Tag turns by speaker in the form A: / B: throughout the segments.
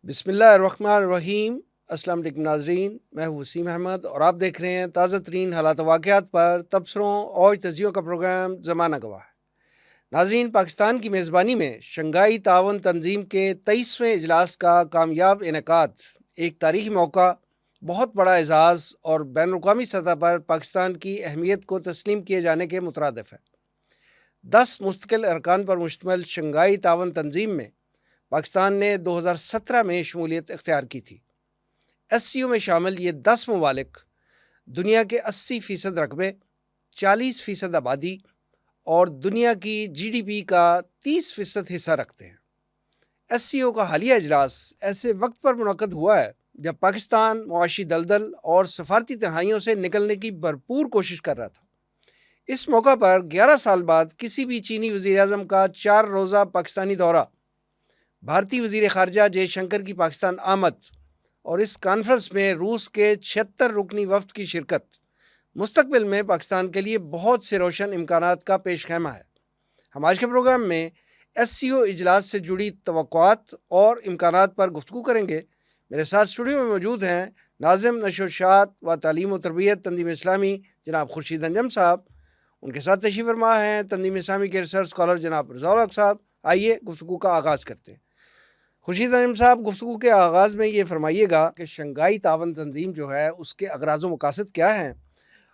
A: بسم اللہ الرحمن الرحیم۔ السلام علیکم ناظرین، میں ہوں وسیم احمد اور آپ دیکھ رہے ہیں تازہ ترین حالات و واقعات پر تبصروں اور تجزیوں کا پروگرام زمانہ گواہ۔ ناظرین، پاکستان کی میزبانی میں شنگھائی تعاون تنظیم کے 23ویں اجلاس کا کامیاب انعقاد ایک تاریخی موقع، بہت بڑا اعزاز اور بین الاقوامی سطح پر پاکستان کی اہمیت کو تسلیم کیے جانے کے مترادف ہے۔ 10 مستقل ارکان پر مشتمل شنگھائی تعاون تنظیم میں پاکستان نے 2017 میں شمولیت اختیار کی تھی۔ ایس سی او میں شامل یہ 10 ممالک دنیا کے 80% رقبے، 40% آبادی اور دنیا کی جی ڈی پی کا 30% حصہ رکھتے ہیں۔ ایس سی او کا حالیہ اجلاس ایسے وقت پر منعقد ہوا ہے جب پاکستان معاشی دلدل اور سفارتی تنہائیوں سے نکلنے کی بھرپور کوشش کر رہا تھا۔ اس موقع پر 11 سال بعد کسی بھی چینی وزیر اعظم کا 4 روزہ پاکستانی دورہ، بھارتی وزیر خارجہ جے شنکر کی پاکستان آمد اور اس کانفرنس میں روس کے 76 رکنی وفد کی شرکت مستقبل میں پاکستان کے لیے بہت سے روشن امکانات کا پیش خیمہ ہے۔ ہم آج کے پروگرام میں ایس سی او اجلاس سے جڑی توقعات اور امکانات پر گفتگو کریں گے۔ میرے ساتھ اسٹوڈیو میں موجود ہیں ناظم نشر و اشاعت و تعلیم و تربیت تنظیم اسلامی جناب خورشید انجم صاحب، ان کے ساتھ تشریف فرما ہیں تنظیم اسلامی کے ریسرچ اسکالر جناب رضا الحق صاحب۔ آئیے گفتگو کا آغاز کرتے ہیں۔ خورشید انجم صاحب، گفتگو کے آغاز میں یہ فرمائیے گا کہ شنگھائی تعاون تنظیم جو ہے اس کے اغراض و مقاصد کیا ہیں،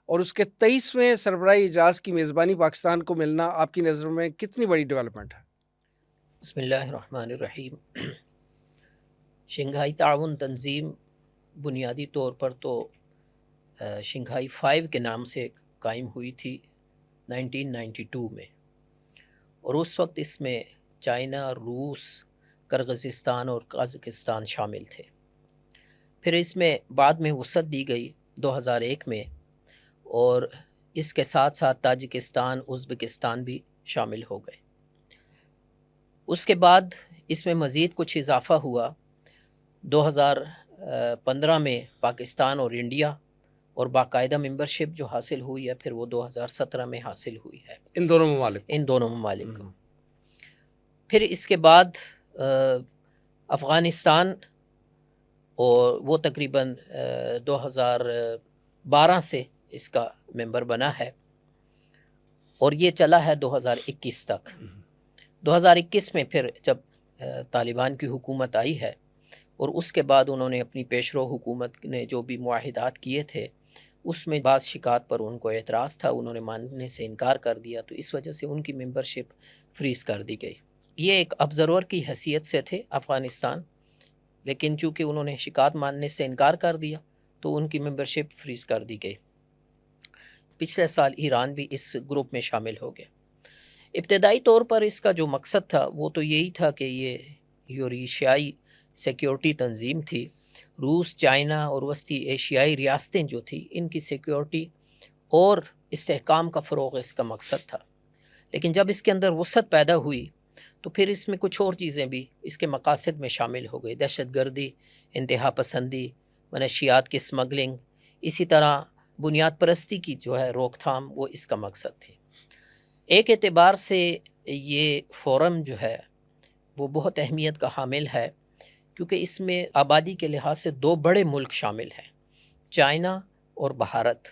A: اور اس کے 23ویں سربراہی اجلاس کی میزبانی پاکستان کو ملنا آپ کی نظر میں کتنی بڑی ڈیولپمنٹ ہے؟
B: بسم اللہ الرحمن الرحیم۔ شنگھائی تعاون تنظیم بنیادی طور پر تو شنگھائی 5 کے نام سے قائم ہوئی تھی 1992 میں، اور اس وقت اس میں چائنا، روس، کرغزستان اور قازقستان شامل تھے۔ پھر اس میں بعد میں وسعت دی گئی 2001 میں، اور اس کے ساتھ ساتھ تاجکستان، ازبکستان بھی شامل ہو گئے۔ اس کے بعد اس میں مزید کچھ اضافہ ہوا۔ 2015 میں پاکستان اور انڈیا اور باقاعدہ ممبرشپ جو حاصل ہوئی ہے، پھر وہ 2017 میں حاصل ہوئی ہے
A: ان دونوں ممالک
B: کو۔ پھر اس کے بعد افغانستان، اور وہ تقریباً 2012 سے اس کا ممبر بنا ہے، اور یہ چلا ہے 2021 تک۔ 2021 میں پھر جب طالبان کی حکومت آئی ہے، اور اس کے بعد انہوں نے اپنی پیشرو حکومت نے جو بھی معاہدات کیے تھے اس میں بعض شکایات پر ان کو اعتراض تھا، انہوں نے ماننے سے انکار کر دیا، تو اس وجہ سے ان کی ممبرشپ فریز کر دی گئی۔ یہ ایک آبزرور کی حیثیت سے تھے افغانستان، لیکن چونکہ انہوں نے شکایت ماننے سے انکار کر دیا تو ان کی ممبرشپ فریز کر دی گئی۔ پچھلے سال ایران بھی اس گروپ میں شامل ہو گیا۔ ابتدائی طور پر اس کا جو مقصد تھا وہ تو یہی تھا کہ یہ یوریشیائی سیکیورٹی تنظیم تھی۔ روس، چائنا اور وسطی ایشیائی ریاستیں جو تھیں، ان کی سیکیورٹی اور استحکام کا فروغ اس کا مقصد تھا۔ لیکن جب اس کے اندر وسعت پیدا ہوئی تو پھر اس میں کچھ اور چیزیں بھی اس کے مقاصد میں شامل ہو گئی۔ دہشت گردی، انتہا پسندی، منشیات کی سمگلنگ، اسی طرح بنیاد پرستی کی جو ہے روک تھام، وہ اس کا مقصد تھی۔ ایک اعتبار سے یہ فورم جو ہے وہ بہت اہمیت کا حامل ہے، کیونکہ اس میں آبادی کے لحاظ سے 2 بڑے ملک شامل ہیں، چائنا اور بھارت،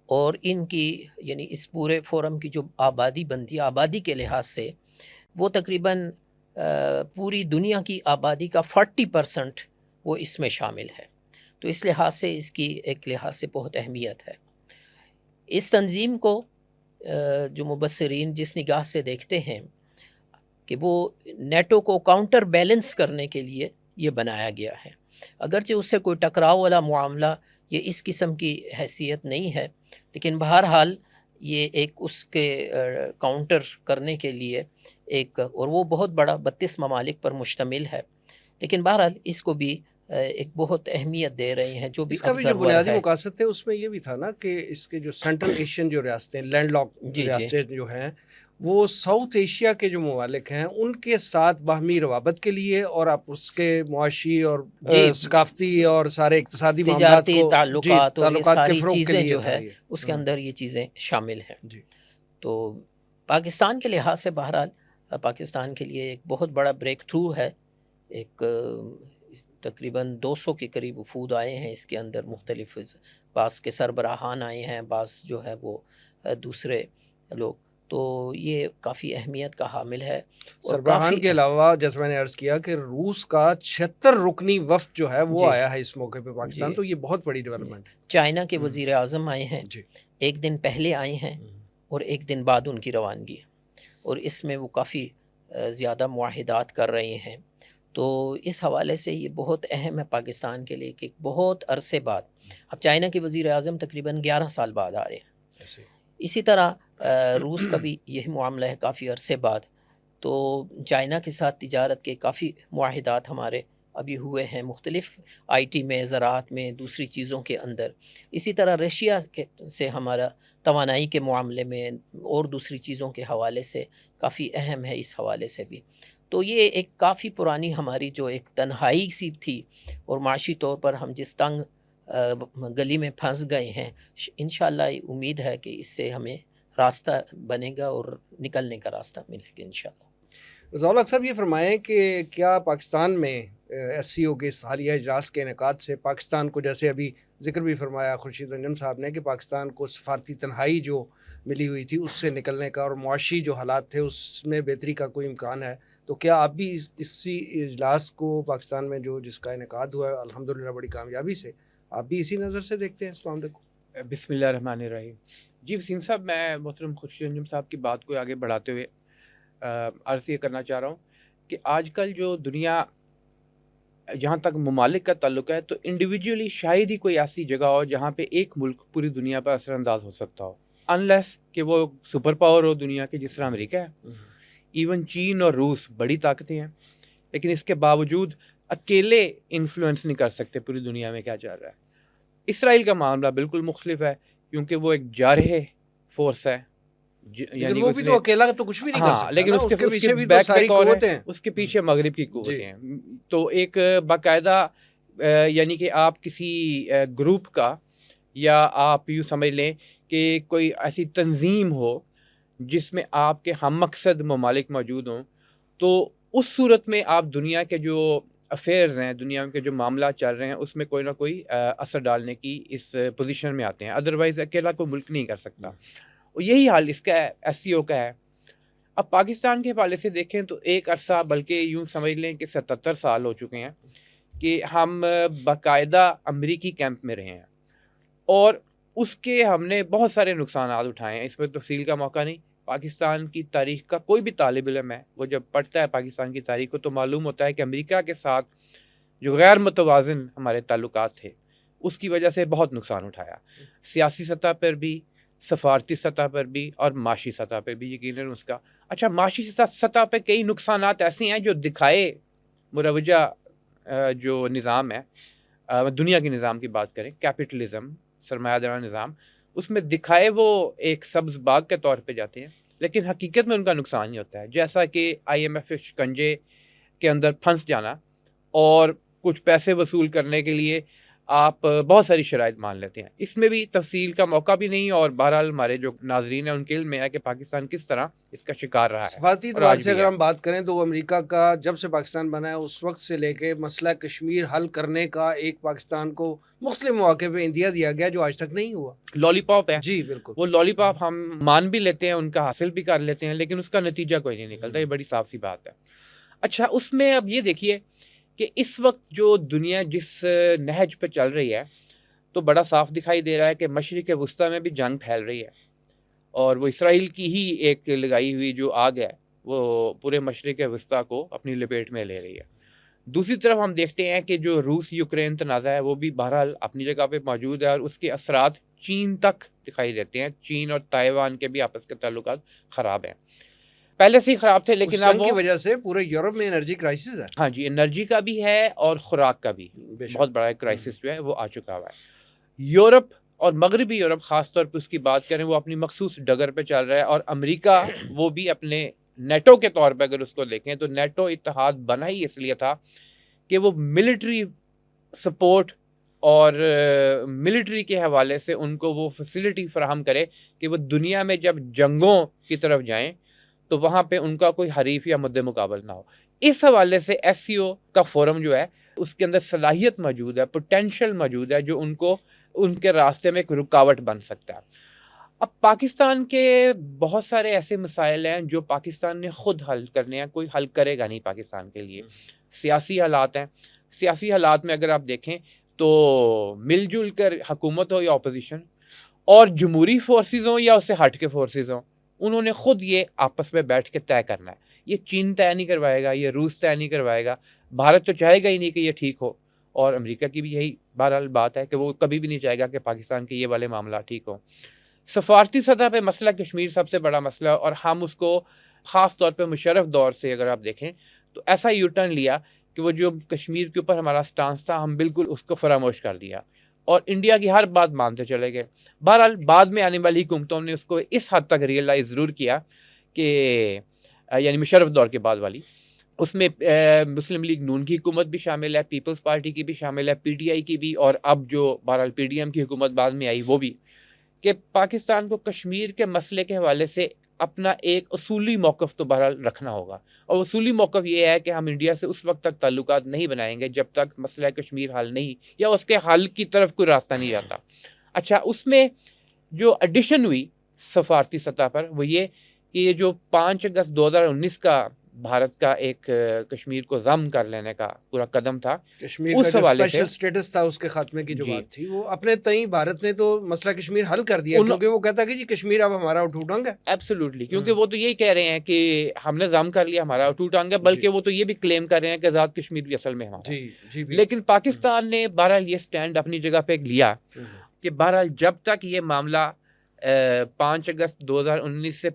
B: اور ان کی یعنی اس پورے فورم کی جو آبادی بنتی ہے، آبادی کے لحاظ سے وہ تقریباً پوری دنیا کی آبادی کا 40% وہ اس میں شامل ہے، تو اس لحاظ سے اس کی ایک لحاظ سے بہت اہمیت ہے۔ اس تنظیم کو جو مبصرین جس نگاہ سے دیکھتے ہیں کہ وہ نیٹو کو کاؤنٹر بیلنس کرنے کے لیے یہ بنایا گیا ہے، اگرچہ اس سے کوئی ٹکراؤ والا معاملہ یہ اس قسم کی حیثیت نہیں ہے، لیکن بہرحال یہ ایک اس کے کاؤنٹر کرنے کے لیے ایک، اور وہ بہت بڑا 32 ممالک پر مشتمل ہے، لیکن بہرحال اس کو بھی ایک بہت اہمیت دے رہے ہیں۔ جو بھی
A: اس کا بھی جو بنیادی مقاصد تھے اس میں یہ بھی تھا نا کہ اس کے جو سینٹرل ایشین جو ریاستیں، لینڈ لاک ریاستیں جو ہیں، وہ ساؤتھ ایشیا کے جو ممالک ہیں ان کے ساتھ باہمی روابط کے لیے، اور آپ اس کے معاشی اور ثقافتی اور سارے اقتصادی معاملات کو،
B: تعلقات اور
A: تعلقات کے فروغ کے
B: چیزیں
A: لیے
B: جو ہے اس کے اندر یہ چیزیں شامل ہیں۔ تو پاکستان کے لحاظ سے بہرحال پاکستان کے لیے ایک بہت بڑا بریک تھرو ہے، ایک تقریباً 200 کے قریب وفود آئے ہیں. اس کے اندر مختلف بعض کے سربراہان آئے ہیں، بعض جو ہے وہ دوسرے لوگ. تو یہ کافی اہمیت کا حامل ہے. اور
A: سربراہان کے علاوہ جیسے میں نے عرض کیا کہ روس کا 76 رکنی وفد جو ہے وہ آیا ہے اس موقع پہ پاکستان، تو یہ بہت بڑی ڈیولپمنٹ ہے.
B: چائنا کے وزیر اعظم آئے ہیں،
A: جی،
B: ایک دن پہلے آئے ہیں اور ایک دن بعد ان کی روانگی ہے، اور اس میں وہ کافی زیادہ معاہدات کر رہے ہیں. تو اس حوالے سے یہ بہت اہم ہے پاکستان کے لیے کہ بہت عرصے بعد اب چائنا کے وزیر اعظم تقریباً 11 سال بعد آ رہے ہیں. اسی طرح روس کا بھی یہی معاملہ ہے کافی عرصے بعد. تو چائنا کے ساتھ تجارت کے کافی معاہدات ہمارے ابھی ہوئے ہیں، مختلف آئی ٹی میں، زراعت میں، دوسری چیزوں کے اندر. اسی طرح رشیا سے ہمارا توانائی کے معاملے میں اور دوسری چیزوں کے حوالے سے کافی اہم ہے اس حوالے سے بھی. تو یہ ایک کافی پرانی ہماری جو ایک تنہائی سی تھی، اور معاشی طور پر ہم جس تنگ گلی میں پھنس گئے ہیں، انشاءاللہ امید ہے کہ اس سے ہمیں راستہ بنے گا اور نکلنے کا راستہ ملے گا انشاءاللہ.
A: ضیاء صاحب یہ فرمائیں کہ کیا پاکستان میں ایس سی او کے حالیہ اجلاس کے انعقاد سے پاکستان کو، جیسے ابھی ذکر بھی فرمایا خورشید انجم صاحب نے کہ پاکستان کو سفارتی تنہائی جو ملی ہوئی تھی اس سے نکلنے کا اور معاشی جو حالات تھے اس میں بہتری کا کوئی امکان ہے، تو کیا آپ بھی اسی اجلاس کو پاکستان میں جس کا انعقاد ہوا ہے الحمدللہ بڑی کامیابی سے، آپ بھی اسی نظر سے دیکھتے ہیں؟ السلام علیکم.
C: بسم اللہ الرحمن الرحیم. جی وسیم صاحب، میں محترم خورشید انجم صاحب کی بات کو آگے بڑھاتے ہوئے عرض یہ کرنا چاہ رہا ہوں کہ آج کل جو دنیا، جہاں تک ممالک کا تعلق ہے، تو انڈیویجولی شاید ہی کوئی ایسی جگہ ہو جہاں پہ ایک ملک پوری دنیا پر اثر انداز ہو سکتا ہو، انلیس کہ وہ سپر پاور ہو دنیا کے، جس طرح امریکہ ہے. ایون چین اور روس بڑی طاقتیں ہیں، لیکن اس کے باوجود اکیلے انفلوئنس نہیں کر سکتے پوری دنیا میں کیا چل رہا ہے. اسرائیل کا معاملہ بالکل مختلف ہے، کیونکہ وہ ایک جارح فورس ہے.
A: لیکن وہ بھی تو اکیلا تو کچھ بھی نہیں کر سکتا،
C: لیکن اس کے
A: پیچھے بھی تو
C: بیک
A: ساری قوتیں ہیں،
C: اس کے پیچھے مغرب کی قوتیں ہیں. تو ایک باقاعدہ یعنی کہ آپ کسی گروپ کا، یا آپ یوں سمجھ لیں کہ کوئی ایسی تنظیم ہو جس میں آپ کے ہم مقصد ممالک موجود ہوں، تو اس صورت میں آپ دنیا کے جو افیئرز ہیں، دنیا کے جو معاملات چل رہے ہیں، اس میں کوئی نہ کوئی اثر ڈالنے کی اس پوزیشن میں آتے ہیں. ادروائز اکیلا کوئی ملک نہیں کر سکتا. اور یہی حال اس کا ایس سی او کا ہے. اب پاکستان کے حوالے سے دیکھیں تو ایک عرصہ، بلکہ یوں سمجھ لیں کہ 77 سال ہو چکے ہیں کہ ہم باقاعدہ امریکی کیمپ میں رہے ہیں، اور اس کے ہم نے بہت سارے نقصانات اٹھائے ہیں. اس میں تفصیل کا موقع نہیں. پاکستان کی تاریخ کا کوئی بھی طالب علم ہے، وہ جب پڑھتا ہے پاکستان کی تاریخ کو، تو معلوم ہوتا ہے کہ امریکہ کے ساتھ جو غیر متوازن ہمارے تعلقات تھے، اس کی وجہ سے بہت نقصان اٹھایا، سیاسی سطح پر بھی، سفارتی سطح پر بھی، اور معاشی سطح پہ بھی یقیناً اس کا. اچھا، معاشی سطح پہ کئی نقصانات ایسے ہیں جو دکھائے مروجہ جو نظام ہے، دنیا کے نظام کی بات کریں، کیپٹلزم، سرمایہ دارانہ نظام، اس میں دکھائے وہ ایک سبز باغ کے طور پہ جاتے ہیں، لیکن حقیقت میں ان کا نقصان ہی ہوتا ہے. جیسا کہ آئی ایم ایف شکنجے کے اندر پھنس جانا، اور کچھ پیسے وصول کرنے کے لیے آپ بہت ساری شرائط مان لیتے ہیں. اس میں بھی تفصیل کا موقع بھی نہیں، اور بہرحال ہمارے جو ناظرین ہیں ان کے علم میں ہے کہ پاکستان کس طرح اس کا شکار رہا ہے.
A: سفارتی اعتبار سے اگر ہم بات کریں تو امریکہ کا جب سے پاکستان بنا ہے اس وقت سے لے کے مسئلہ کشمیر حل کرنے کا ایک پاکستان کو مختلف مواقع پہ اندیا دیا گیا جو آج تک نہیں ہوا.
C: لالی پاپ ہے.
A: جی بالکل.
C: وہ لالی پاپ ہم مان بھی لیتے ہیں، ان کا حاصل بھی کر لیتے ہیں، لیکن اس کا نتیجہ کوئی نہیں نکلتا. یہ بڑی صاف سی بات ہے. اچھا، اس میں اب یہ دیکھیے کہ اس وقت جو دنیا جس نہج پہ چل رہی ہے، تو بڑا صاف دکھائی دے رہا ہے کہ مشرق وسطیٰ میں بھی جنگ پھیل رہی ہے، اور وہ اسرائیل کی ہی ایک لگائی ہوئی جو آگ ہے وہ پورے مشرق وسطیٰ کو اپنی لپیٹ میں لے رہی ہے. دوسری طرف ہم دیکھتے ہیں کہ جو روس یوکرین تنازع ہے وہ بھی بہرحال اپنی جگہ پہ موجود ہے، اور اس کے اثرات چین تک دکھائی دیتے ہیں. چین اور تائیوان کے بھی آپس کے تعلقات خراب ہیں، پہلے سے ہی خراب تھے، لیکن اب
A: کی وجہ سے پورے یورپ میں انرجی کرائسس ہے.
C: ہاں جی، انرجی کا بھی ہے اور خوراک کا بھی بہت بڑا کرائسس جو ہے وہ آ چکا ہوا ہے. یورپ اور مغربی یورپ خاص طور پہ اس کی بات کریں، وہ اپنی مخصوص ڈگر پہ چل رہا ہے، اور امریکہ وہ بھی اپنے نیٹو کے طور پہ اگر اس کو دیکھیں تو نیٹو اتحاد بنا ہی اس لیے تھا کہ وہ ملٹری سپورٹ اور ملٹری کے حوالے سے ان کو وہ فیسلٹی فراہم کرے کہ وہ دنیا میں جب جنگوں کی طرف جائیں تو وہاں پہ ان کا کوئی حریف یا مد مقابل نہ ہو. اس حوالے سے ایس سی او کا فورم جو ہے اس کے اندر صلاحیت موجود ہے, پوٹینشیل موجود ہے, جو ان کو ان کے راستے میں ایک رکاوٹ بن سکتا ہے. اب پاکستان کے بہت سارے ایسے مسائل ہیں جو پاکستان نے خود حل کرنے ہیں, کوئی حل کرے گا نہیں پاکستان کے لیے. سیاسی حالات ہیں, سیاسی حالات میں اگر آپ دیکھیں تو مل جل کر حکومت ہو یا اپوزیشن, اور جمہوری فورسز ہوں یا اس سے ہٹ کے فورسز ہوں, انہوں نے خود یہ آپس میں بیٹھ کے طے کرنا ہے. یہ چین طے نہیں کروائے گا, یہ روس طے نہیں کروائے گا, بھارت تو چاہے گا ہی نہیں کہ یہ ٹھیک ہو, اور امریکہ کی بھی یہی بہرحال بات ہے کہ وہ کبھی بھی نہیں چاہے گا کہ پاکستان کے یہ والے معاملات ٹھیک ہوں. سفارتی سطح پہ مسئلہ کشمیر سب سے بڑا مسئلہ, اور ہم اس کو خاص طور پہ مشرف دور سے اگر آپ دیکھیں تو ایسا یو ٹرن لیا کہ وہ جو کشمیر کے اوپر ہمارا سٹانس تھا ہم بالکل اس کو فراموش کر دیا, اور انڈیا کی ہر بات مانتے چلے گئے. بہرحال بعد میں آنے والی حکومتوں نے اس کو اس حد تک ریئلائز ضرور کیا کہ یعنی مشرف دور کے بعد والی, اس میں مسلم لیگ نون کی حکومت بھی شامل ہے, پیپلز پارٹی کی بھی شامل ہے, پی ٹی آئی کی بھی, اور اب جو بہرحال پی ڈی ایم کی حکومت بعد میں آئی وہ بھی, کہ پاکستان کو کشمیر کے مسئلے کے حوالے سے اپنا ایک اصولی موقف تو بہرحال رکھنا ہوگا. اور اصولی موقف یہ ہے کہ ہم انڈیا سے اس وقت تک تعلقات نہیں بنائیں گے جب تک مسئلہ کشمیر حل نہیں, یا اس کے حل کی طرف کوئی راستہ نہیں جاتا. اچھا, اس میں جو ایڈیشن ہوئی سفارتی سطح پر وہ یہ کہ یہ جو 5 اگست 2019 کا بھارت کا ایک کشمیر کو ضم کر لینے کا پورا قدم تھا,
A: کشمیر
C: اس
A: کا جو
C: حوالے سے
A: اسپیشل سٹیٹس تھا اس کے خاتمے کی جو
C: جی.
A: بات تھی, وہ اپنے تئیں بھارت نے تو مسئلہ کشمیر حل کر دیا, کیونکہ وہ کہتا کہ جی کشمیر اب ہمارا اٹھو ٹانگ ہے.
C: ایبسولوٹلی, کیونکہ وہ تو یہی کہہ رہے ہیں کہ ہم نے ضم کر لیا, ہمارا اٹھو ٹانگ ہے, بلکہ وہ تو یہ بھی کلیم کر رہے ہیں کہ آزاد کشمیر بھی اصل میں ہمارا.
A: جی
C: لیکن پاکستان نے بہرحال یہ سٹینڈ اپنی جگہ پہ لیا کہ بہرحال جب تک یہ معاملہ 5 اگست 2019 سے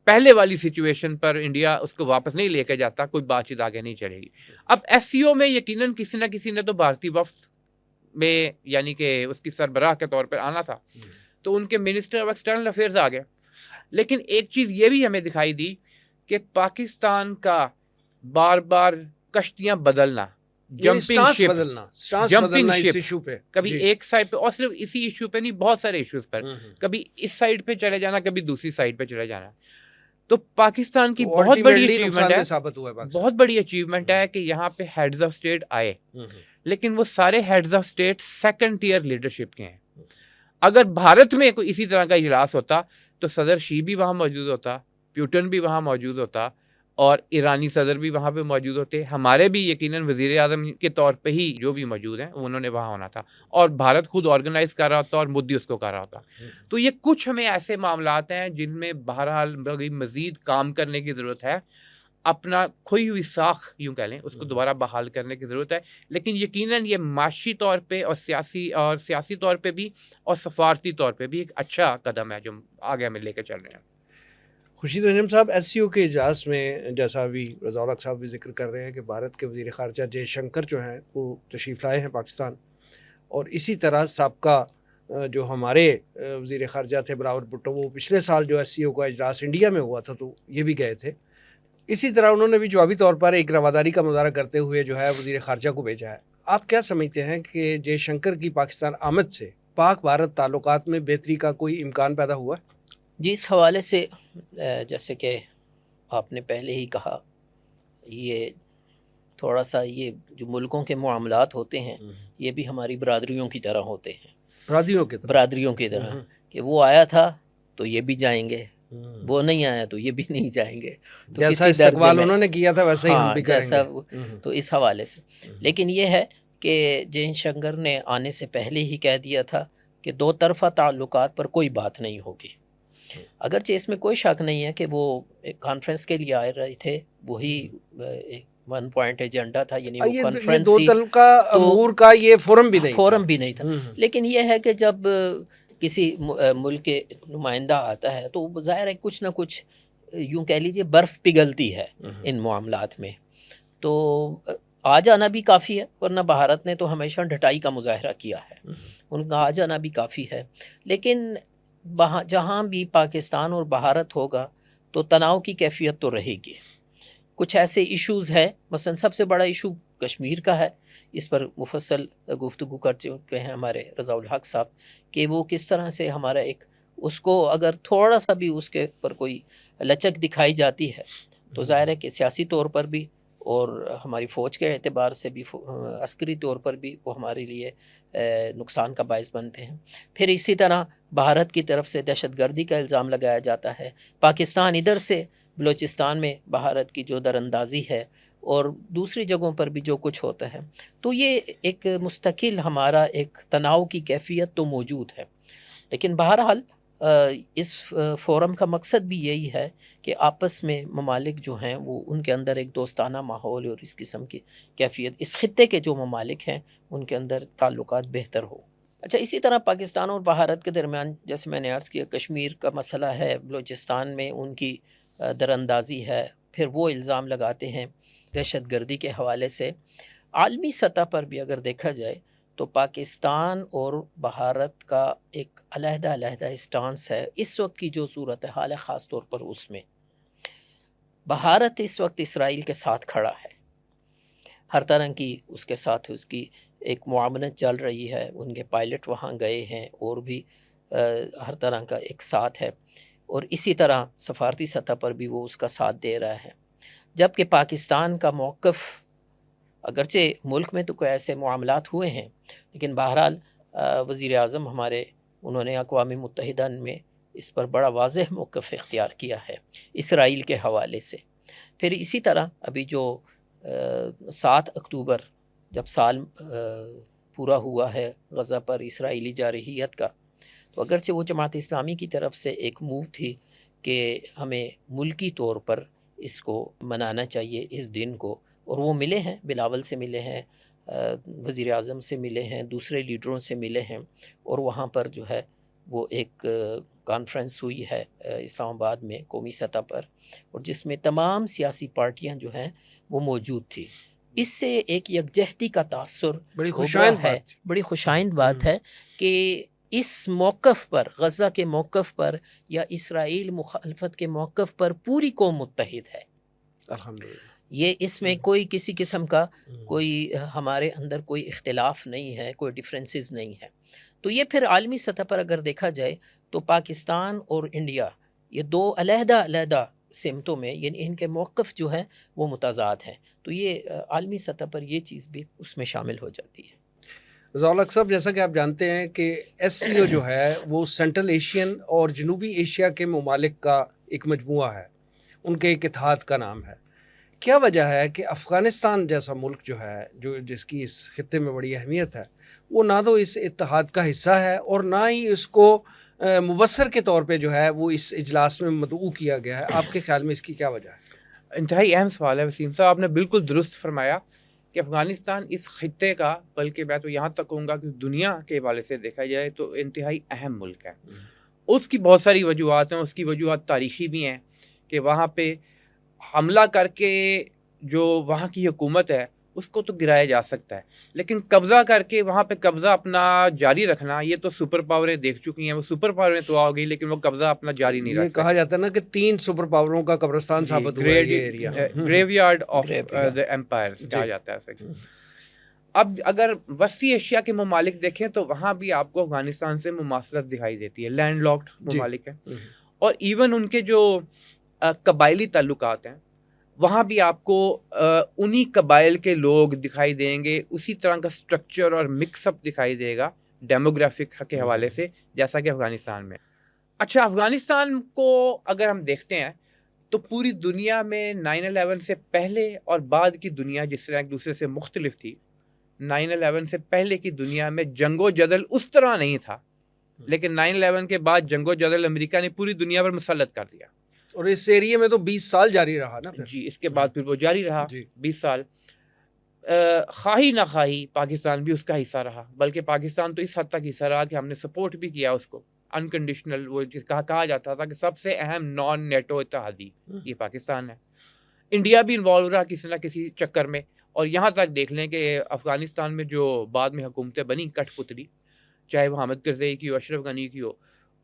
C: پہلے والی سچویشن پر انڈیا اس کو واپس نہیں لے کے جاتا, کوئی بات چیت آگے نہیں چلے گی. اب ایس سی او میں یقیناً کسی نہ کسی نے تو بھارتی وفد میں یعنی کہ اس کی سربراہ کے طور پر آنا تھا, تو ان کے منسٹر آف ایکسٹرنل افیئرز آ گئے. لیکن ایک چیز یہ بھی ہمیں دکھائی دی کہ پاکستان کا بار بار کشتیاں بدلنا, جمپنگ شپ پہ, کبھی ایک سائڈ پہ, اور صرف اسی ایشو پہ نہیں بہت سارے ایشوز پر, کبھی اس سائڈ پہ چلے جانا, کبھی دوسری سائڈ پہ چلے جانا. تو پاکستان کی بہت بڑی اچیومنٹ ہے, بہت بڑی اچیومنٹ ہے کہ یہاں پہ ہیڈز آف اسٹیٹ آئے, لیکن وہ سارے heads of state second tier leadership کے ہیں. اگر بھارت میں کوئی اسی طرح کا اجلاس ہوتا تو صدر شی بھی وہاں موجود ہوتا, پیوٹن بھی وہاں موجود ہوتا, اور ایرانی صدر بھی وہاں پہ موجود ہوتے, ہمارے بھی یقیناً وزیر اعظم کے طور پہ ہی جو بھی موجود ہیں انہوں نے وہاں ہونا تھا, اور بھارت خود آرگنائز کر رہا ہوتا اور مودی اس کو کر رہا ہوتا. تو یہ کچھ ہمیں ایسے معاملات ہیں جن میں بہرحال مزید کام کرنے کی ضرورت ہے, اپنا کھوئی ہوئی ساکھ یوں کہہ لیں اس کو دوبارہ بحال کرنے کی ضرورت ہے. لیکن یقیناً یہ معاشی طور پہ اور سیاسی طور پہ بھی اور سفارتی طور پہ بھی ایک اچھا قدم ہے جو آگے ہمیں لے کے چل رہے ہیں.
A: خورشید انجم صاحب, ایس سی او کے اجلاس میں جیسا ابھی رضا الحق صاحب بھی ذکر کر رہے ہیں کہ بھارت کے وزیر خارجہ جے شنکر جو ہیں وہ تشریف لائے ہیں پاکستان, اور اسی طرح سابقہ جو ہمارے وزیر خارجہ تھے بلاول بھٹو, وہ پچھلے سال جو ایس سی او کا اجلاس انڈیا میں ہوا تھا تو یہ بھی گئے تھے. اسی طرح انہوں نے بھی جوابی طور پر ایک رواداری کا مظاہرہ کرتے ہوئے جو ہے وزیر خارجہ کو بھیجا ہے. آپ کیا سمجھتے ہیں کہ جے شنکر کی پاکستان آمد سے پاک بھارت تعلقات میں بہتری کا کوئی امکان پیدا ہوا؟
B: جی, اس حوالے سے جیسے کہ آپ نے پہلے ہی کہا, یہ تھوڑا سا یہ جو ملکوں کے معاملات ہوتے ہیں یہ بھی ہماری برادریوں کی طرح ہوتے ہیں, برادریوں کی طرح کہ وہ آیا تھا تو یہ بھی جائیں گے, وہ نہیں آیا تو یہ بھی نہیں جائیں گے, تو
A: جیسا استقبال انہوں نے کیا تھا ویسا ہی ہم بھی کریں
B: گے. تو اس حوالے سے لیکن یہ ہے کہ جے شنکر نے آنے سے پہلے ہی کہہ دیا تھا کہ 2 طرفہ تعلقات پر کوئی بات نہیں ہوگی. اگرچہ اس میں کوئی شک نہیں ہے کہ وہ ایک کانفرنس کے لیے آئے رہے تھے, وہی ایک 1 پوائنٹ ایجنڈا تھا, یعنی وہ کانفرنس
A: دو طرفہ امور کا یہ فورم بھی نہیں
B: تھا. لیکن یہ ہے کہ جب کسی ملک کے نمائندہ آتا ہے تو ظاہر ہے کچھ نہ کچھ یوں کہہ لیجیے برف پگھلتی ہے ان معاملات میں, تو آ جانا بھی کافی ہے, ورنہ بھارت نے تو ہمیشہ ڈھٹائی کا مظاہرہ کیا ہے, ان کا آ جانا بھی کافی ہے. لیکن جہاں بھی پاکستان اور بھارت ہوگا تو تناؤ کی کیفیت تو رہے گی. کچھ ایسے ایشوز ہیں, مثلا سب سے بڑا ایشو کشمیر کا ہے, اس پر مفصل گفتگو کر چکے ہیں ہمارے رضا الحق صاحب کہ وہ کس طرح سے ہمارا ایک اس کو اگر تھوڑا سا بھی اس کے پر کوئی لچک دکھائی جاتی ہے تو ظاہر ہے کہ سیاسی طور پر بھی اور ہماری فوج کے اعتبار سے بھی عسکری طور پر بھی وہ ہمارے لیے نقصان کا باعث بنتے ہیں۔ پھر اسی طرح بھارت کی طرف سے دہشت گردی کا الزام لگایا جاتا ہے، پاکستان ادھر سے بلوچستان میں بھارت کی جو دراندازی ہے اور دوسری جگہوں پر بھی جو کچھ ہوتا ہے، تو یہ ایک مستقل ہمارا ایک تناؤ کی کیفیت تو موجود ہے۔ لیکن بہرحال اس فورم کا مقصد بھی یہی ہے کہ آپس میں ممالک جو ہیں وہ ان کے اندر ایک دوستانہ ماحول اور اس قسم کی کیفیت، اس خطے کے جو ممالک ہیں ان کے اندر تعلقات بہتر ہو۔ اچھا، اسی طرح پاکستان اور بھارت کے درمیان جیسے میں نے عرض کیا کشمیر کا مسئلہ ہے، بلوچستان میں ان کی دراندازی ہے، پھر وہ الزام لگاتے ہیں دہشت گردی کے حوالے سے۔ عالمی سطح پر بھی اگر دیکھا جائے تو پاکستان اور بھارت کا ایک علیحدہ اسٹانس ہے اس وقت کی جو صورتحال ہے، خاص طور پر اس میں بھارت اس وقت اسرائیل کے ساتھ کھڑا ہے، ہر طرح کی اس کے ساتھ اس کی ایک معاونت چل رہی ہے، ان کے پائلٹ وہاں گئے ہیں اور بھی ہر طرح کا ایک ساتھ ہے، اور اسی طرح سفارتی سطح پر بھی وہ اس کا ساتھ دے رہا ہے۔ جبکہ پاکستان کا موقف، اگرچہ ملک میں تو کوئی ایسے معاملات ہوئے ہیں لیکن بہرحال وزیر اعظم ہمارے انہوں نے اقوام متحدہ میں اس پر بڑا واضح موقف اختیار کیا ہے اسرائیل کے حوالے سے۔ پھر اسی طرح ابھی جو 7 اکتوبر جب سال پورا ہوا ہے غزہ پر اسرائیلی جارحیت کا، تو اگرچہ وہ جماعت اسلامی کی طرف سے ایک موو تھی کہ ہمیں ملکی طور پر اس کو منانا چاہیے اس دن کو، اور وہ ملے ہیں، بلاول سے ملے ہیں، وزیر اعظم سے ملے ہیں، دوسرے لیڈروں سے ملے ہیں، اور وہاں پر جو ہے وہ ایک کانفرنس ہوئی ہے اسلام آباد میں قومی سطح پر، اور جس میں تمام سیاسی پارٹیاں جو ہیں وہ موجود تھی۔ اس سے ایک یکجہتی کا تاثر
A: بڑی
B: ہو
A: خوشائند
B: گیا ہے،
A: بات تھی۔
B: بڑی خوشائند بات ہے کہ اس موقف پر، غزہ کے موقف پر یا اسرائیل مخالفت کے موقف پر پوری قوم متحد ہے۔
A: الحمدللہ،
B: یہ اس میں کوئی کسی قسم کا کوئی ہمارے اندر کوئی اختلاف نہیں ہے، کوئی ڈیفرنسز نہیں ہے۔ تو یہ پھر عالمی سطح پر اگر دیکھا جائے تو پاکستان اور انڈیا یہ دو علیحدہ سمتوں میں، یعنی ان کے موقف جو ہیں وہ متضاد ہیں، تو یہ عالمی سطح پر یہ چیز بھی اس میں شامل ہو جاتی ہے۔
A: ذوالق صاحب، جیسا کہ آپ جانتے ہیں کہ ایس سی او جو ہے وہ سینٹرل ایشین اور جنوبی ایشیا کے ممالک کا ایک مجموعہ ہے، ان کے ایک اتحاد کا نام ہے۔ کیا وجہ ہے کہ افغانستان جیسا ملک جو ہے، جس کی اس خطے میں بڑی اہمیت ہے، وہ نہ تو اس اتحاد کا حصہ ہے اور نہ ہی اس کو مبصر کے طور پہ جو ہے وہ اس اجلاس میں مدعو کیا گیا ہے؟ آپ کے خیال میں اس کی کیا وجہ ہے؟
C: انتہائی اہم سوال ہے وسیم صاحب، آپ نے بالکل درست فرمایا کہ افغانستان اس خطے کا، بلکہ میں تو یہاں تک کہوں گا کہ دنیا کے حوالے سے دیکھا جائے تو انتہائی اہم ملک ہے۔ اس کی بہت ساری وجوہات ہیں، اس کی وجوہات تاریخی بھی ہیں کہ وہاں پہ حملہ کر کے جو وہاں کی حکومت ہے اس کو تو گرایا جا سکتا ہے، لیکن قبضہ کر کے وہاں پہ قبضہ اپنا جاری رکھنا، یہ تو سپر پاوریں دیکھ چکی ہیں، وہ سپر پاوریں تو آ گئی لیکن وہ قبضہ اپنا جاری نہیں رکھ سکتی۔
A: یہ کہا جاتا ہے نا کہ 3 سپر پاوروں کا قبرستان ثابت ہوا ہے یہ area,
C: grave yard of the empires کہا جاتا ہے اسے۔ اب اگر وسطی ایشیا کے ممالک دیکھیں تو وہاں بھی آپ کو افغانستان سے مماثلت دکھائی دیتی ہے، لینڈ لاکڈ ممالک ہیں، اور ایون ان کے جو قبائلی تعلقات ہیں وہاں بھی آپ کو انہی قبائل کے لوگ دکھائی دیں گے، اسی طرح کا سٹرکچر اور مکس اپ دکھائی دے گا ڈیموگرافک کے حوالے سے، جیسا کہ افغانستان میں۔ اچھا، افغانستان کو اگر ہم دیکھتے ہیں تو پوری دنیا میں 9/11 سے پہلے اور بعد کی دنیا جس طرح ایک دوسرے سے مختلف تھی، 9/11 سے پہلے کی دنیا میں جنگ و جدل اس طرح نہیں تھا، لیکن 9/11 کے بعد جنگ و جدل امریکہ نے پوری دنیا پر مسلط کر دیا،
A: اور اس ایریے میں تو 20 سال جاری رہا نا پھر۔
C: جی، اس کے بعد پھر وہ جاری رہا 20 سال، خواہی نہ خواہی پاکستان بھی اس کا حصہ رہا، بلکہ پاکستان تو اس حد تک حصہ رہا کہ ہم نے سپورٹ بھی کیا اس کو انکنڈیشنل، وہ کہا جاتا تھا کہ سب سے اہم نان نیٹو اتحادی یہ پاکستان ہے۔ انڈیا بھی انوالو رہا کسی نہ کسی چکر میں، اور یہاں تک دیکھ لیں کہ افغانستان میں جو بعد میں حکومتیں بنی کٹ پتلی، چاہے وہ حامد کرزئی کی ہو، اشرف غنی کی ہو،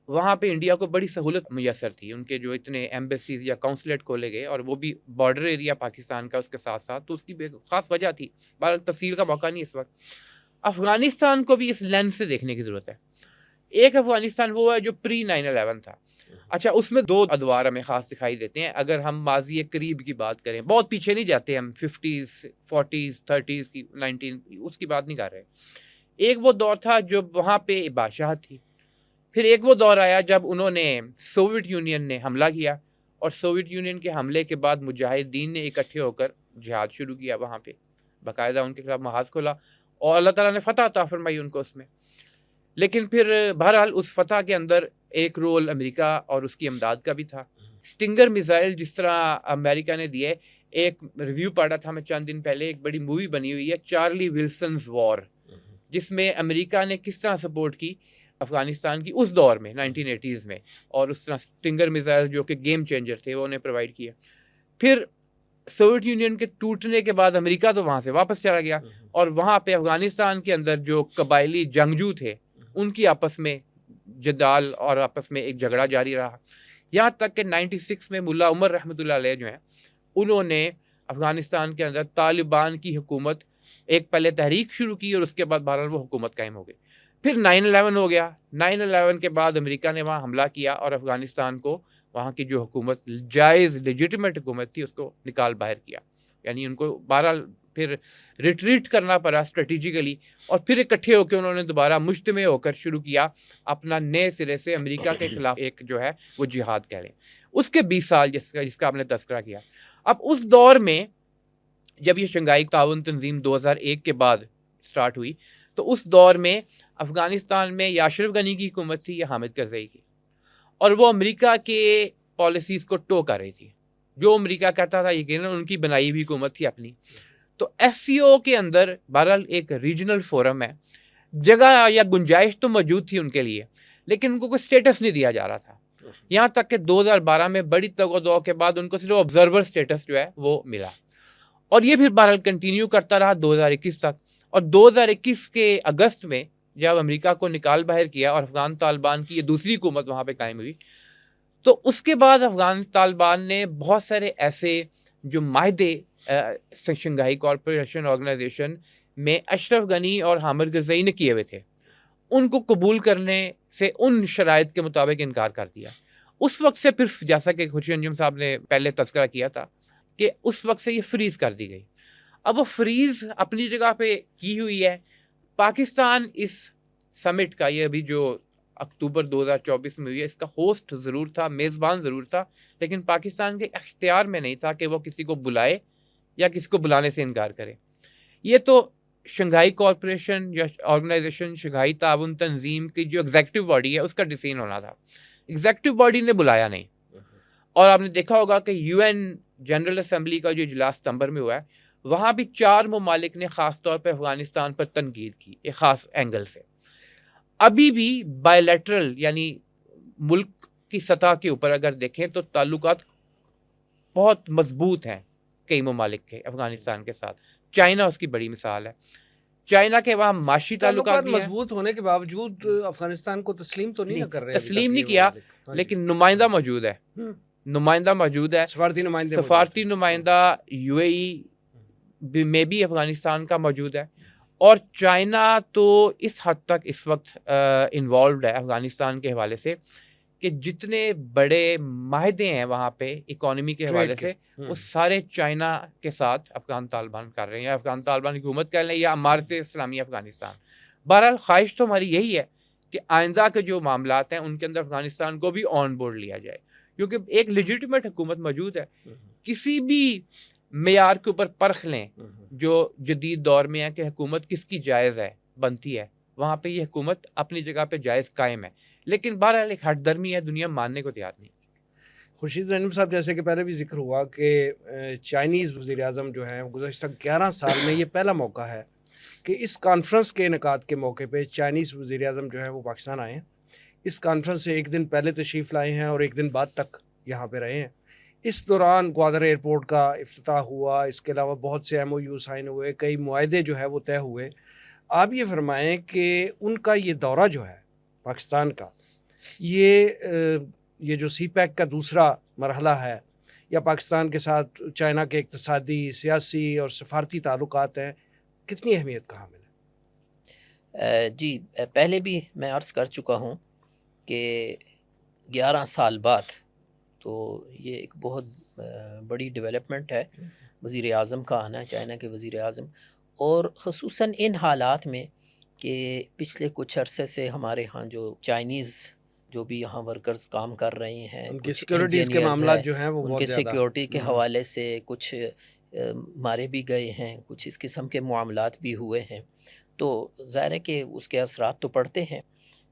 C: وہاں پہ انڈیا کو بڑی سہولت میسر تھی، ان کے جو اتنے ایمبیسیز یا کونسلیٹ کھولے گئے، اور وہ بھی بارڈر ایریا پاکستان کا اس کے ساتھ ساتھ، تو اس کی خاص وجہ تھی، بہرحال تفصیل کا موقع نہیں اس وقت۔ افغانستان کو بھی اس لینس سے دیکھنے کی ضرورت ہے ایک افغانستان وہ ہے جو پری 9/11 تھا. اچھا اس میں دو ادوار ہمیں خاص دکھائی دیتے ہیں. اگر ہم ماضی قریب کی بات کریں, بہت پیچھے نہیں جاتے ہم, 50s 40s 30s 19 اس کی بات نہیں کر رہے. ایک وہ دور تھا جب وہاں پہ بادشاہت تھی. پھر ایک وہ دور آیا جب انہوں نے سوویت یونین نے حملہ کیا, اور سوویت یونین کے حملے کے بعد مجاہدین نے اکٹھے ہو کر جہاد شروع کیا وہاں پہ, باقاعدہ ان کے خلاف محاذ کھولا, اور اللہ تعالیٰ نے فتح عطا فرمائی ان کو اس میں. لیکن پھر بہرحال اس فتح کے اندر ایک رول امریکہ اور اس کی امداد کا بھی تھا. سٹنگر میزائل جس طرح امریکہ نے دیے, ایک ریویو پڑھا تھا میں چند دن پہلے, ایک بڑی مووی بنی ہوئی ہے چارلی ولسنز وار, جس میں امریکہ نے کس طرح سپورٹ کی افغانستان کی اس دور میں 1980s میں, اور اس طرح سٹنگر میزائل جو کہ گیم چینجر تھے وہ انہیں پرووائڈ کیا. پھر سوویت یونین کے ٹوٹنے کے بعد امریکہ تو وہاں سے واپس چلا گیا, اور وہاں پہ افغانستان کے اندر جو قبائلی جنگجو تھے ان کی آپس میں جدال اور آپس میں ایک جھگڑا جاری رہا, یہاں تک کہ 96 میں ملا عمر رحمۃ اللہ علیہ جو ہیں انہوں نے افغانستان کے اندر طالبان کی حکومت, ایک پہلے تحریک شروع کی اور اس کے بعد بہرحال وہ حکومت قائم ہو گئی. پھر 9/11 ہو گیا. 9/11 کے بعد امریکہ نے وہاں حملہ کیا اور افغانستان کو وہاں کی جو حکومت جائز لیجیٹمیٹ حکومت تھی اس کو نکال باہر کیا, یعنی ان کو بہرحال پھر ریٹریٹ کرنا پڑا اسٹریٹجیکلی, اور پھر اکٹھے ہو کے انہوں نے دوبارہ مجتمع ہو کر شروع کیا اپنا نئے سرے سے امریکہ کے خلاف ایک جو ہے وہ جہاد کہہ لیں. اس کے 20 سال جس کا آپ نے تذکرہ کیا. اب اس دور میں جب یہ شنگھائی تعاون تنظیم 2001 کے بعد سٹارٹ ہوئی, تو اس دور میں افغانستان میں یا اشرف غنی کی حکومت تھی یا حامد کرزئی کی, اور وہ امریکہ کے پالیسیز کو ٹو کر رہی تھی. جو امریکہ کہتا تھا یقیناً ان کی بنائی ہوئی حکومت تھی اپنی. تو ایس سی او کے اندر بہرحال ایک ریجنل فورم ہے, جگہ یا گنجائش تو موجود تھی ان کے لیے, لیکن ان کو کوئی سٹیٹس نہیں دیا جا رہا تھا. یہاں تک کہ 2012 میں بڑی تگ و دو کے بعد ان کو صرف آبزرور سٹیٹس جو ہے وہ ملا, اور یہ پھر بہرحال کنٹینیو کرتا رہا 2021 تک. اور 2021 کے اگست میں جب امریکہ کو نکال باہر کیا اور افغان طالبان کی یہ دوسری حکومت وہاں پہ قائم ہوئی, تو اس کے بعد افغان طالبان نے بہت سارے ایسے جو معاہدے شنگھائی کوآپریشن آرگنائزیشن میں اشرف غنی اور حامد کرزئی نے کیے ہوئے تھے, ان کو قبول کرنے سے ان شرائط کے مطابق انکار کر دیا. اس وقت سے پھر جیسا کہ خوشی انجم صاحب نے پہلے تذکرہ کیا تھا کہ اس وقت سے یہ فریز کر دی گئی. اب وہ فریز اپنی جگہ پہ کی ہوئی ہے. پاکستان اس سمٹ کا, یہ ابھی جو اکتوبر 2024 میں ہوئی ہے, اس کا ہوسٹ ضرور تھا, میزبان ضرور تھا, لیکن پاکستان کے اختیار میں نہیں تھا کہ وہ کسی کو بلائے یا کسی کو بلانے سے انکار کرے. یہ تو شنگھائی کوآپریشن یا آرگنائزیشن شنگھائی تعاون تنظیم کی جو ایگزیکٹو باڈی ہے اس کا ڈیسیژن ہونا تھا. ایگزیکٹو باڈی نے بلایا نہیں, اور آپ نے دیکھا ہوگا کہ یو این جنرل اسمبلی کا جو اجلاس ستمبر میں ہوا ہے, وہاں بھی 4 ممالک نے خاص طور پہ افغانستان پر تنقید کی ایک خاص اینگل سے. ابھی بھی بائی لیٹرل یعنی ملک کی سطح کے اوپر اگر دیکھیں تو تعلقات بہت مضبوط ہیں کئی ممالک کے افغانستان کے ساتھ. چائنا اس کی بڑی مثال ہے. چائنا کے وہاں معاشی تعلقات
A: مضبوط ہونے کے باوجود افغانستان کو تسلیم تو نہیں کر رہے,
C: تسلیم نہیں کیا, لیکن نمائندہ موجود ہے, نمائندہ موجود ہے, سفارتی نمائندہ یو اے ای میں بھی افغانستان کا موجود ہے. اور چائنا تو اس حد تک اس وقت انوالوڈ ہے افغانستان کے حوالے سے کہ جتنے بڑے معاہدے ہیں وہاں پہ اکانومی کے حوالے سے وہ سارے چائنا کے ساتھ افغان طالبان کر رہے ہیں, یا افغان طالبان کی حکومت کر لیں یا امارت اسلامی افغانستان. بہرحال خواہش تو ہماری یہی ہے کہ آئندہ کے جو معاملات ہیں ان کے اندر افغانستان کو بھی آن بورڈ لیا جائے, کیونکہ ایک لیجیٹمیٹ حکومت موجود ہے. کسی بھی معیار کے اوپر پرکھ لیں جو جدید دور میں ہے کہ حکومت کس کی جائز ہے بنتی ہے, وہاں پہ یہ حکومت اپنی جگہ پہ جائز قائم ہے, لیکن بہرحال ایک ہٹ درمی ہے, دنیا ماننے کو تیار نہیں.
A: خورشید زینب صاحب, جیسے کہ پہلے بھی ذکر ہوا کہ چائنیز وزیر اعظم جو ہیں گزشتہ 11 سال میں یہ پہلا موقع ہے کہ اس کانفرنس کے انعقاد کے موقع پہ چائنیز وزیر اعظم جو ہیں وہ پاکستان آئے ہیں. اس کانفرنس سے ایک دن پہلے تشریف لائے ہیں اور ایک دن بعد تک یہاں پہ رہے ہیں. اس دوران گوادر ایئرپورٹ کا افتتاح ہوا, اس کے علاوہ بہت سے ایم او یو سائن ہوئے, کئی معاہدے جو ہے وہ طے ہوئے. آپ یہ فرمائیں کہ ان کا یہ دورہ جو ہے پاکستان کا, یہ جو سی پیک کا دوسرا مرحلہ ہے, یا پاکستان کے ساتھ چائنا کے اقتصادی, سیاسی اور سفارتی تعلقات ہیں, کتنی اہمیت کا حامل
B: جی پہلے بھی میں عرض کر چکا ہوں کہ 11 سال بعد تو یہ ایک بہت بڑی ڈیولپمنٹ ہے وزیر اعظم کا آنا، چائنا کے وزیر اعظم، اور خصوصاً ان حالات میں کہ پچھلے کچھ عرصے سے ہمارے ہاں جو چائنیز جو بھی یہاں ورکرز کام کر رہے ہیں،
A: ان کی
B: کچھ
A: سیکیورٹیز کے
B: انجینئرز
A: معاملات
B: ہیں،
A: جو ہیں وہ
B: ان
A: بہت
B: کے
A: زیادہ
B: سیکیورٹی کے حوالے سے کچھ مارے بھی گئے ہیں، کچھ اس قسم کے معاملات بھی ہوئے ہیں، تو ظاہر ہے کہ اس کے اثرات تو پڑتے ہیں۔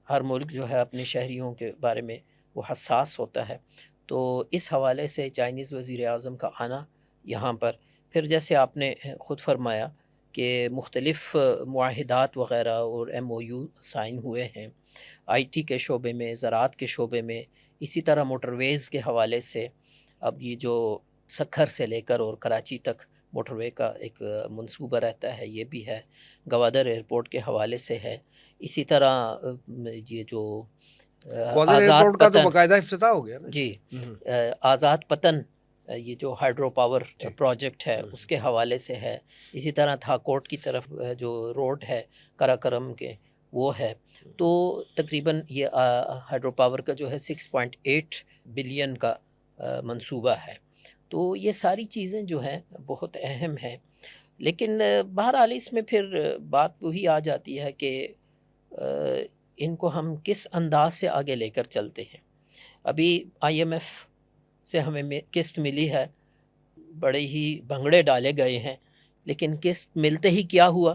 B: ہر ملک جو ہے اپنے شہریوں کے بارے میں وہ حساس ہوتا ہے، تو اس حوالے سے چائنیز وزیر اعظم کا آنا یہاں پر، پھر جیسے آپ نے خود فرمایا کہ مختلف معاہدات وغیرہ اور ایم او یو سائن ہوئے ہیں آئی ٹی کے شعبے میں، زراعت کے شعبے میں، اسی طرح موٹر ویز کے حوالے سے اب یہ جو سکھر سے لے کر اور کراچی تک موٹر وے کا ایک منصوبہ رہتا ہے، یہ بھی ہے، گوادر ایئرپورٹ کے حوالے سے ہے، اسی طرح یہ جو
A: گوادر
B: آزاد
A: ایئرپورٹ کا تو
B: پتن،
A: باقاعدہ افتتاح ہو گیا نا
B: جی آزاد پتن یہ جو ہائیڈرو پاور پروجیکٹ ہے اس کے حوالے سے ہے، اسی طرح تھاکوٹ کی طرف جو روڈ ہے کراکرم کے وہ ہے، تو تقریباً یہ ہائیڈرو پاور کا جو ہے 6.8 بلین کا منصوبہ ہے، تو یہ ساری چیزیں جو ہیں بہت اہم ہیں، لیکن بہرحال اس میں پھر بات وہی آ جاتی ہے کہ ان کو ہم کس انداز سے آگے لے کر چلتے ہیں۔ ابھی آئی ایم ایف سے ہمیں قسط ملی ہے، بڑے ہی بھنگڑے ڈالے گئے ہیں، لیکن قسط ملتے ہی کیا ہوا،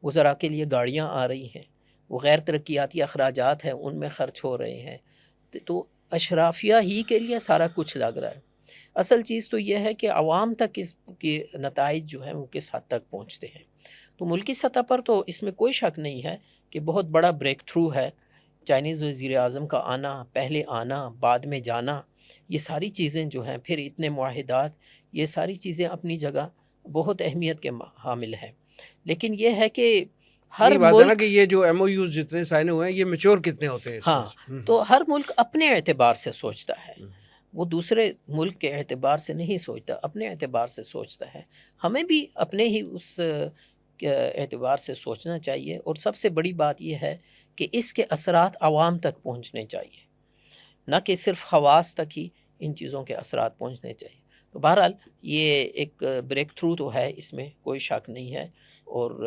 B: وزراء کے لیے گاڑیاں آ رہی ہیں، وہ غیر ترقیاتی اخراجات ہیں ان میں خرچ ہو رہے ہیں، تو اشرافیہ ہی کے لیے سارا کچھ لگ رہا ہے۔ اصل چیز تو یہ ہے کہ عوام تک اس کے نتائج جو ہیں وہ کس حد تک پہنچتے ہیں، تو ملکی سطح پر تو اس میں کوئی شک نہیں ہے کہ بہت بڑا بریک تھرو ہے چائنیز وزیر اعظم کا آنا، پہلے آنا بعد میں جانا، یہ ساری چیزیں جو ہیں، پھر اتنے معاہدات، یہ ساری چیزیں اپنی جگہ بہت اہمیت کے حامل ہیں، لیکن یہ ہے کہ ہر
A: یہ بات ہے نا
B: ملک،
A: کہ یہ جو ایم او یوز جتنے سائن ہوئے ہیں یہ میچور کتنے ہوتے ہیں اس
B: ہاں
A: میں
B: تو ہر ملک اپنے اعتبار سے سوچتا ہے، وہ دوسرے ملک کے اعتبار سے نہیں سوچتا، اپنے اعتبار سے سوچتا ہے، ہمیں بھی اپنے ہی اس اعتبار سے سوچنا چاہیے، اور سب سے بڑی بات یہ ہے کہ اس کے اثرات عوام تک پہنچنے چاہیے، نہ کہ صرف خواص تک ہی ان چیزوں کے اثرات پہنچنے چاہیے۔ تو بہرحال یہ ایک بریک تھرو تو ہے، اس میں کوئی شک نہیں ہے، اور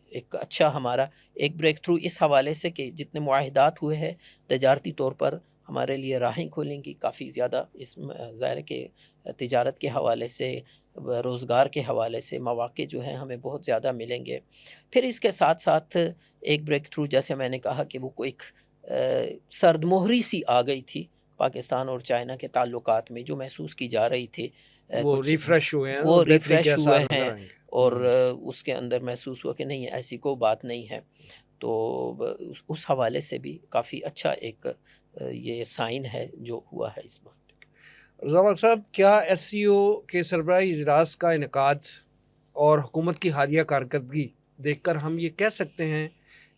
B: ایک اچھا ہمارا ایک بریک تھرو اس حوالے سے کہ جتنے معاہدات ہوئے ہیں تجارتی طور پر ہمارے لیے راہیں کھولیں گی کافی زیادہ، اس ظاہر ہے کہ تجارت کے حوالے سے، روزگار کے حوالے سے مواقع جو ہیں ہمیں بہت زیادہ ملیں گے۔ پھر اس کے ساتھ ساتھ ایک بریک تھرو جیسے میں نے کہا کہ وہ کوئی ایک سرد مہری سی آ گئی تھی پاکستان اور چائنا کے تعلقات میں، جو محسوس کی جا رہی تھی،
A: وہ ریفریش ہوئے ہیں،
B: وہ
A: بہتری کے
B: ریفریش
A: آثار
B: ہوئے
A: نظر
B: ہیں،
A: آئیں گے،
B: اور اس کے اندر محسوس ہوا کہ نہیں ایسی کوئی بات نہیں ہے، تو اس حوالے سے بھی کافی اچھا ایک یہ سائن ہے جو ہوا ہے اس بات۔
A: رضا پاک صاحب، کیا ایس سی او کے سربراہی اجلاس کا انعقاد اور حکومت کی حالیہ کارکردگی دیکھ کر ہم یہ کہہ سکتے ہیں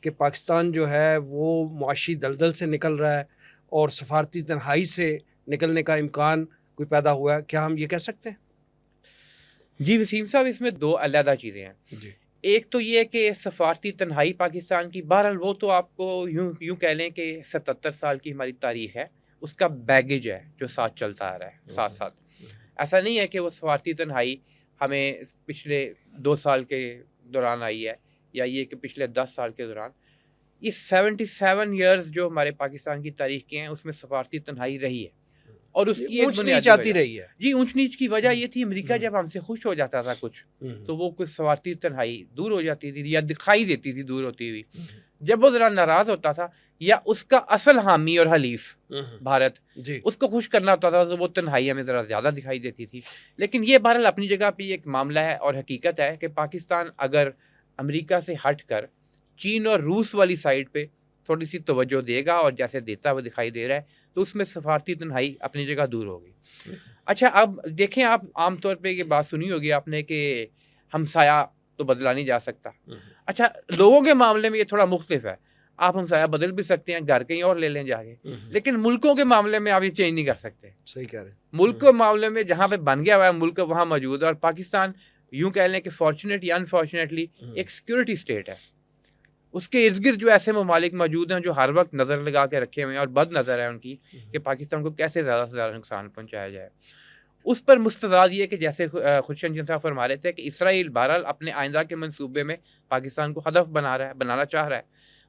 A: کہ پاکستان جو ہے وہ معاشی دلدل سے نکل رہا ہے اور سفارتی تنہائی سے نکلنے کا امکان کوئی پیدا ہوا ہے؟ کیا ہم یہ کہہ سکتے ہیں؟
C: جی وسیم صاحب، اس میں دو علیحدہ چیزیں ہیں۔
A: جی،
C: ایک تو یہ کہ سفارتی تنہائی پاکستان کی، بہرحال وہ تو آپ کو یوں کہہ لیں کہ 77 سال کی ہماری تاریخ ہے، اس کا بیگیج ہے جو ساتھ چلتا آ رہا ہے ساتھ ساتھ۔ ایسا نہیں ہے کہ وہ سفارتی تنہائی ہمیں پچھلے 2 سال کے دوران آئی ہے، یا یہ کہ پچھلے 10 سال کے دوران۔ یہ 77 ایئرز جو ہمارے پاکستان کی تاریخ کے ہیں اس میں سفارتی تنہائی رہی ہے، اور اس کی ایک
A: اونچ نیچ
C: بنیادی
A: آتی
C: وجہ،
A: رہی ہے۔
C: جی اونچ نیچ کی وجہ یہ تھی امریکہ جب ہم سے خوش ہو جاتا تھا کچھ، تو وہ کچھ سفارتی تنہائی دور ہو جاتی تھی یا دکھائی دیتی تھی دور ہوتی ہوئی۔ جب وہ ذرا ناراض ہوتا تھا یا اس کا اصل حامی اور حلیف بھارت،
A: جی،
C: اس کو خوش کرنا ہوتا تھا، تو وہ تنہائی ہمیں ذرا زیادہ دکھائی دیتی تھی۔ لیکن یہ بہرحال اپنی جگہ پہ ایک معاملہ ہے اور حقیقت ہے کہ پاکستان اگر امریکہ سے ہٹ کر چین اور روس والی سائڈ پہ تھوڑی سی توجہ دے گا، اور جیسے دیتا ہوا دکھائی دے رہا ہے، تو اس میں سفارتی تنہائی اپنی جگہ دور ہوگی۔ اچھا اب دیکھیں، آپ عام طور پہ یہ بات سنی ہوگی آپ نے کہ ہمسایہ تو بدلا نہیں جا سکتا۔ اچھا لوگوں کے معاملے میں یہ تھوڑا مختلف ہے، آپ ہمسایہ بدل بھی سکتے ہیں، گھر کہیں اور لے لیں جا کے، لیکن ملکوں کے معاملے میں آپ یہ چینج نہیں کر سکتے۔
A: صحیح کہہ رہے ہیں۔
C: ملک کے معاملے میں جہاں پہ بن گیا ہوا ہے ملک وہاں موجود ہے، اور پاکستان یوں کہہ لیں کہ فارچونیٹ یا انفارچونیٹلی ایک سیکورٹی اسٹیٹ ہے۔ اس کے ارد گرد جو ایسے ممالک موجود ہیں جو ہر وقت نظر لگا کے رکھے ہوئے ہیں اور بد نظر ہے ان کی کہ پاکستان کو کیسے زیادہ سے زیادہ نقصان پہنچایا جائے. اس پر مستضاد یہ کہ جیسے خوشچند صاحب فرما رہے تھے کہ اسرائیل بہرحال اپنے آئندہ کے منصوبے میں پاکستان کو ہدف بنانا چاہ رہا ہے.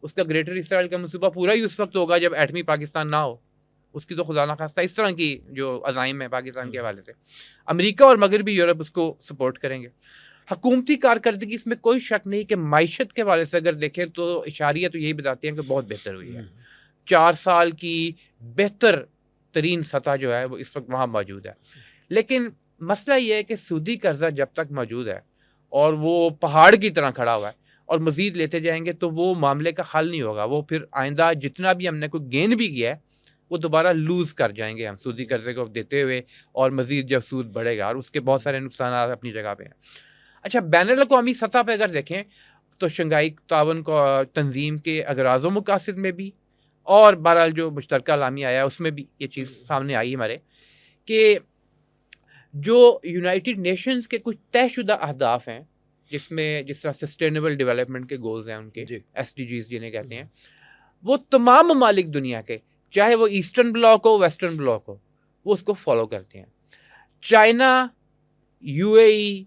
C: اس کا گریٹر اسرائیل کا منصوبہ پورا ہی اس وقت ہوگا جب ایٹمی پاکستان نہ ہو. اس کی تو خدا نخواستہ اس طرح کی جو عزائم ہے پاکستان کے حوالے سے امریکہ اور مغربی یورپ اس کو سپورٹ کریں گے. حکومتی کارکردگی اس میں کوئی شک نہیں کہ معیشت کے حوالے سے اگر دیکھیں تو اشاریہ تو یہی بتاتے ہیں کہ بہت بہتر ہوئی ہے. 4 سال کی بہتر ترین سطح جو ہے وہ اس وقت وہاں موجود ہے. لیکن مسئلہ یہ ہے کہ سودی قرضہ جب تک موجود ہے اور وہ پہاڑ کی طرح کھڑا ہوا ہے اور مزید لیتے جائیں گے تو وہ معاملے کا حل نہیں ہوگا. وہ پھر آئندہ جتنا بھی ہم نے کوئی گین بھی کیا ہے وہ دوبارہ لوز کر جائیں گے ہم سودی قرضے کو دیتے ہوئے, اور مزید جب سود بڑھے گا اور اس کے بہت سارے نقصانات اپنی جگہ پہ ہیں. اچھا, بین الاقوامی سطح پہ اگر دیکھیں تو شنگھائی تعاون کو تنظیم کے اغراض و مقاصد میں بھی اور بہرحال جو مشترکہ اعلامیہ آیا اس میں بھی یہ چیز سامنے آئی ہمارے کہ جو یونائٹڈ نیشنز کے کچھ طے شدہ اہداف ہیں جس طرح سسٹینیبل ڈیولپمنٹ کے گولز ہیں ان کے SDGs جنہیں کہتے ہیں, وہ تمام ممالک دنیا کے چاہے وہ ایسٹرن بلاک ہو ویسٹرن بلاک ہو وہ اس کو فالو کرتے ہیں. چائنا, UAE,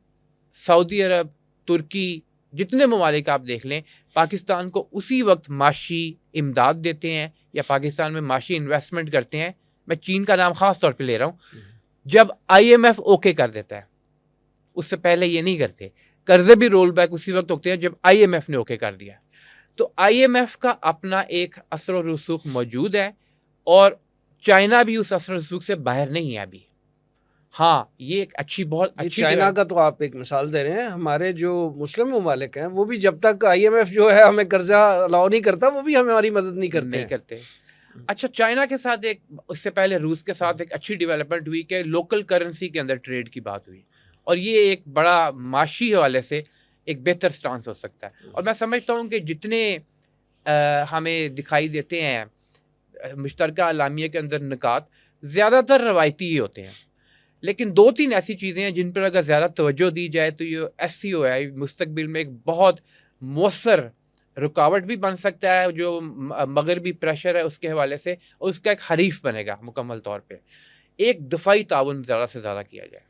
C: سعودی عرب, ترکی, جتنے ممالک آپ دیکھ لیں پاکستان کو اسی وقت معاشی امداد دیتے ہیں یا پاکستان میں معاشی انویسٹمنٹ کرتے ہیں. میں چین کا نام خاص طور پہ لے رہا ہوں جب IMF اوکے کر دیتا ہے, اس سے پہلے یہ نہیں کرتے. قرضے بھی رول بیک اسی وقت ہوتے ہیں جب IMF نے اوکے کر دیا. تو IMF کا اپنا ایک اثر و رسوخ موجود ہے اور چائنا بھی اس اثر و رسوخ سے باہر نہیں ہے ابھی. ہاں, یہ ایک بہت اچھی
A: چائنا کا تو آپ ایک مثال دے رہے ہیں. ہمارے جو مسلم ممالک ہیں وہ بھی جب تک IMF جو ہے ہمیں قرضہ الاؤ نہیں کرتا وہ بھی ہماری مدد نہیں کرتے.
C: اچھا, چائنا کے ساتھ اس سے پہلے روس کے ساتھ ایک اچھی ڈیولپمنٹ ہوئی کہ لوکل کرنسی کے اندر ٹریڈ کی بات ہوئی, اور یہ ایک بڑا معاشی حوالے سے ایک بہتر سٹانس ہو سکتا ہے. اور میں سمجھتا ہوں کہ جتنے ہمیں دکھائی دیتے ہیں مشترکہ اعلامیہ کے اندر نکات زیادہ تر روایتی ہی ہوتے ہیں, لیکن 2-3 ایسی چیزیں ہیں جن پر اگر زیادہ توجہ دی جائے تو یہ SCO ہے مستقبل میں ایک بہت مؤثر رکاوٹ بھی بن سکتا ہے جو مغربی پریشر ہے اس کے حوالے سے, اور اس کا ایک حریف بنے گا مکمل طور پہ. ایک دفاعی تعاون زیادہ سے زیادہ کیا جائے.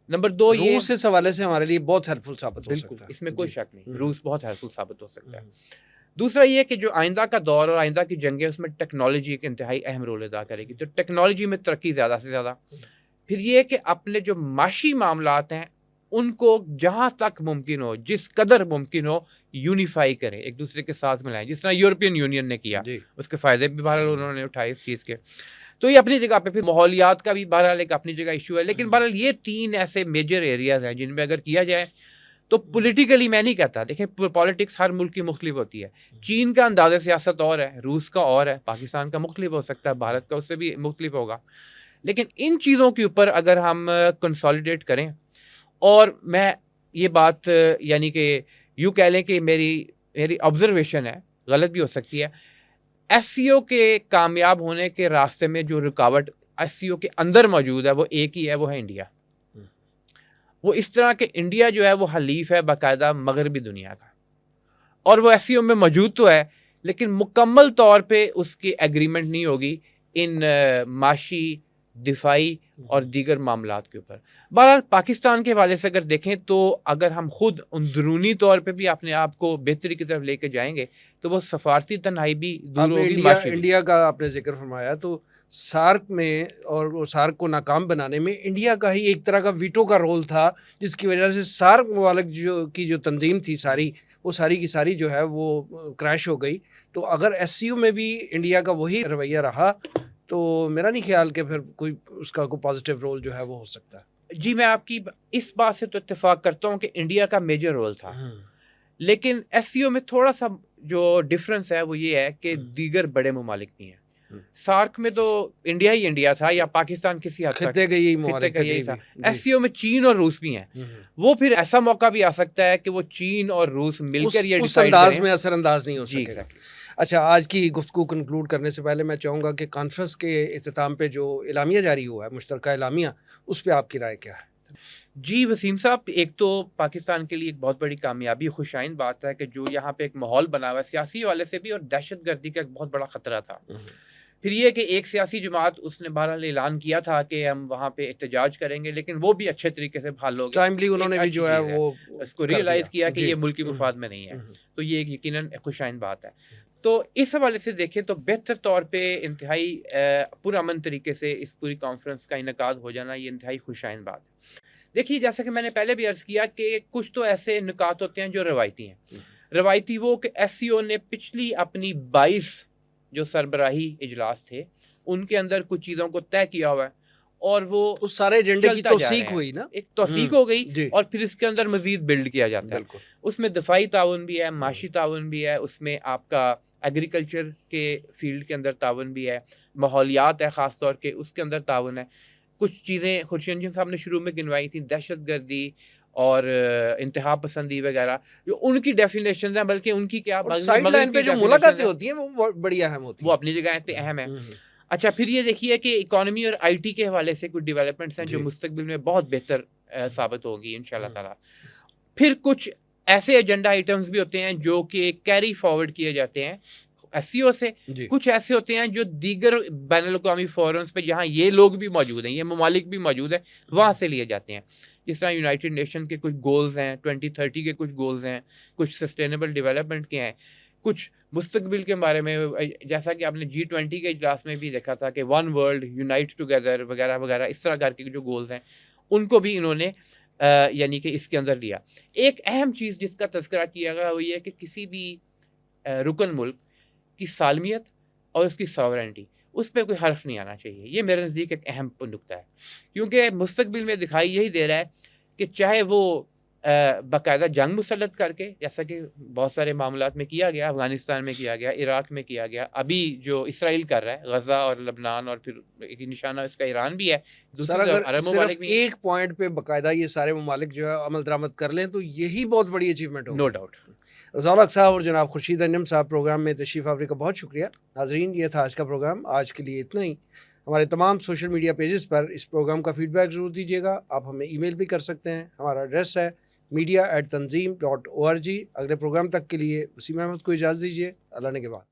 C: نمبر 2 یہ
A: روس اس حوالے سے ہمارے لیے بہت ہیلپ فل ثابت ہو سکتا ہے,
C: اس میں کوئی شک نہیں, روس بہت ہیلپ فل ثابت ہو سکتا ہے. دوسرا یہ کہ جو آئندہ کا دور اور آئندہ کی جنگیں اس میں ٹیکنالوجی ایک انتہائی اہم رول ادا کرے گی. تو ٹیکنالوجی میں ترقی زیادہ سے زیادہ. پھر یہ کہ اپنے جو معاشی معاملات ہیں ان کو جہاں تک ممکن ہو جس قدر ممکن ہو یونیفائی کریں, ایک دوسرے کے ساتھ ملائیں, جس طرح یورپین یونین نے کیا. اس کے فائدے بھی بہرحال انہوں نے اٹھائے اس چیز کے. تو یہ اپنی جگہ پہ پھر ماحولیات کا بھی بہرحال ایک اپنی جگہ ایشو ہے. لیکن بہرحال یہ 3 ایسے میجر ایریاز ہیں جن میں اگر کیا جائے تو پولیٹیکلی میں نہیں کہتا, دیکھیں پالیٹکس ہر ملک کی مختلف ہوتی ہے. چین کا انداز سیاست اور ہے, روس کا اور ہے, پاکستان کا مختلف ہو سکتا ہے, بھارت کا اس سے بھی مختلف ہوگا. لیکن ان چیزوں کے اوپر اگر ہم کنسالیڈیٹ کریں, اور میں یہ بات یعنی کہ یوں کہہ لیں کہ میری آبزرویشن ہے, غلط بھی ہو سکتی ہے, SCO کے کامیاب ہونے کے راستے میں جو رکاوٹ SCO کے اندر موجود ہے وہ ایک ہی ہے, وہ ہے انڈیا. وہ اس طرح کہ انڈیا جو ہے وہ حلیف ہے باقاعدہ مغربی دنیا کا, اور وہ SCO میں موجود تو ہے لیکن مکمل طور پہ اس کی ایگریمنٹ نہیں ہوگی ان معاشی, دفاعی اور دیگر معاملات کے اوپر. بہرحال پاکستان کے حوالے سے اگر دیکھیں تو اگر ہم خود اندرونی طور پہ بھی اپنے آپ کو بہتری کی طرف لے کے جائیں گے تو وہ سفارتی تنہائی بھی دور ہوگی.
A: انڈیا کا آپ نے ذکر فرمایا تو سارک میں اور سارک کو ناکام بنانے میں انڈیا کا ہی ایک طرح کا ویٹو کا رول تھا, جس کی وجہ سے سارک ممالک کی جو تنظیم تھی وہ ساری کی ساری جو ہے وہ کریش ہو گئی. تو اگر SCO میں بھی انڈیا کا وہی رویہ رہا تو میرا نہیں خیال کہ پھر کوئی اس کا کوئی پازیٹیو رول جو ہے وہ ہو سکتا ہے.
C: جی, میں آپ کی اس بات سے تو اتفاق کرتا ہوں کہ انڈیا کا میجر رول تھا, لیکن SCO میں تھوڑا سا جو ڈفرنس ہے وہ یہ ہے کہ دیگر بڑے ممالک نہیں ہیں. سارک میں تو انڈیا ہی انڈیا تھا, یا پاکستان کسی حد تک یہی تھا. SCO میں چین اور روس بھی ہیں. وہ پھر ایسا موقع بھی آ سکتا ہے کہ وہ چین اور روس مل کر یہ
A: اس انداز میں اثر انداز نہیں ہو سکے گا. اچھا, آج کی گفتگو کنکلوڈ کرنے سے پہلے میں چاہوں گا کہ کانفرنس کے اختتام پہ جو اعلامیہ جاری ہوا ہے, مشترکہ اعلامیہ, اس پہ آپ کی رائے کیا ہے؟
C: جی وسیم صاحب، ایک تو پاکستان کے لیے ایک بہت بڑی کامیابی خوش آئند بات ہے کہ جو یہاں پہ ایک ماحول بنا ہوا ہے سیاسی حوالے سے بھی، اور دہشت گردی کا ایک بہت بڑا خطرہ تھا. پھر یہ کہ ایک سیاسی جماعت اس نے بہرحال اعلان کیا تھا کہ ہم وہاں پہ احتجاج کریں گے، لیکن وہ بھی اچھے طریقے سے حل ہو گیا.
A: ٹائملی انہوں نے بھی جو ہے وہ
C: اس کو ریئلائز کیا کہ یہ ملکی مفاد میں نہیں ہے. تو یہ ایک یقیناً خوش آئند بات ہے. تو اس حوالے سے دیکھیں تو بہتر طور پہ انتہائی پرامن طریقے سے اس پوری کانفرنس کا انعقاد ہو جانا یہ انتہائی خوش آئند بات ہے. دیکھیے جیسا کہ میں نے پہلے بھی عرض کیا کہ کچھ تو ایسے نکات ہوتے ہیں جو روایتی ہیں. روایتی وہ کہ ایس سی او نے پچھلی اپنی 22 جو سربراہی اجلاس تھے ان کے اندر کچھ چیزوں کو طے کیا ہوا ہے، اور وہ
A: اس سارے ایجنڈے کی توثیق ہوئی نا،
C: ایک توثیق ہو گئی، اور پھر اس کے اندر مزید بلڈ کیا جاتا ہے. اس میں دفاعی تعاون بھی ہے، معاشی تعاون بھی ہے، اس میں آپ کا ایگریکلچر کے فیلڈ کے اندر تعاون بھی ہے، ماحولیات ہے خاص طور کے اس کے اندر تعاون ہے. کچھ چیزیں خورشید انجم صاحب نے شروع میں گنوائی تھیں، دہشت گردی اور انتہا پسندی وغیرہ، جو ان کی ڈیفینیشنز ہیں، بلکہ ان کی کیا
A: سائیڈ لائن پہ جو ملاقاتیں ہوتی ہیں وہ بڑی اہم ہوتی ہیں،
C: وہ اپنی جگہ پہ اہم ہے. اچھا پھر یہ دیکھیے کہ اکانومی اور آئی ٹی کے حوالے سے کچھ ڈیولپمنٹس ہیں جو مستقبل میں بہت بہتر ثابت ہوگی انشاءاللہ تعالیٰ. پھر کچھ ایسے ایجنڈا آئٹمز بھی ہوتے ہیں جو کہ کیری فارورڈ کیے جاتے ہیں ایس سی او سے. کچھ ایسے ہوتے ہیں جو دیگر بین الاقوامی فورمز پہ جہاں یہ لوگ بھی موجود ہیں، یہ ممالک بھی موجود ہیں، وہاں سے لیے جاتے ہیں. جس طرح یونائٹڈ نیشن کے کچھ گولز ہیں، 2030 کے کچھ گولز ہیں، کچھ سسٹینیبل ڈیولپمنٹ کے ہیں، کچھ مستقبل کے بارے میں، جیسا کہ آپ نے G20 کے اجلاس میں بھی دیکھا تھا کہ ون ورلڈ یونائٹ ٹوگیدر وغیرہ وغیرہ، اس طرح کر کے جو گولز ہیں ان کو بھی انہوں نے یعنی کہ اس کے اندر لیا. ایک اہم چیز جس کا تذکرہ کیا گیا وہ یہ ہے کہ کسی بھی رکن ملک کی سالمیت اور اس کی ساورنٹی، اس پہ کوئی حرف نہیں آنا چاہیے. یہ میرے نزدیک ایک اہم نکتہ ہے، کیونکہ مستقبل میں دکھائی یہی دے رہا ہے کہ چاہے وہ باقاعدہ جنگ مسلط کر کے، جیسا کہ بہت سارے معاملات میں کیا گیا، افغانستان میں کیا گیا، عراق میں کیا گیا، ابھی جو اسرائیل کر رہا ہے غزہ اور لبنان، اور پھر ایک نشانہ اس کا ایران بھی ہے. دوسری طرف عرب ممالک بھی
A: ایک پوائنٹ پہ باقاعدہ یہ سارے ممالک جو ہے عمل درآمد کر لیں تو یہی بہت بڑی اچیومنٹ ہوگی.
C: No doubt.
A: رضا الحق صاحب اور جناب خورشید انجم صاحب پروگرام میں تشریف آوری کا بہت شکریہ. ناظرین یہ تھا آج کا پروگرام، آج کے لیے اتنا ہی. ہمارے تمام سوشل میڈیا پیجز پر اس پروگرام کا فیڈ بیک ضرور دیجیے گا. آپ ہمیں ای میل بھی کر سکتے ہیں، ہمارا ایڈریس ہے media@tanzeem.org. اگلے پروگرام تک کے لیے وسیم احمد کو اجازت دیجیے. اللہ نے کے بعد.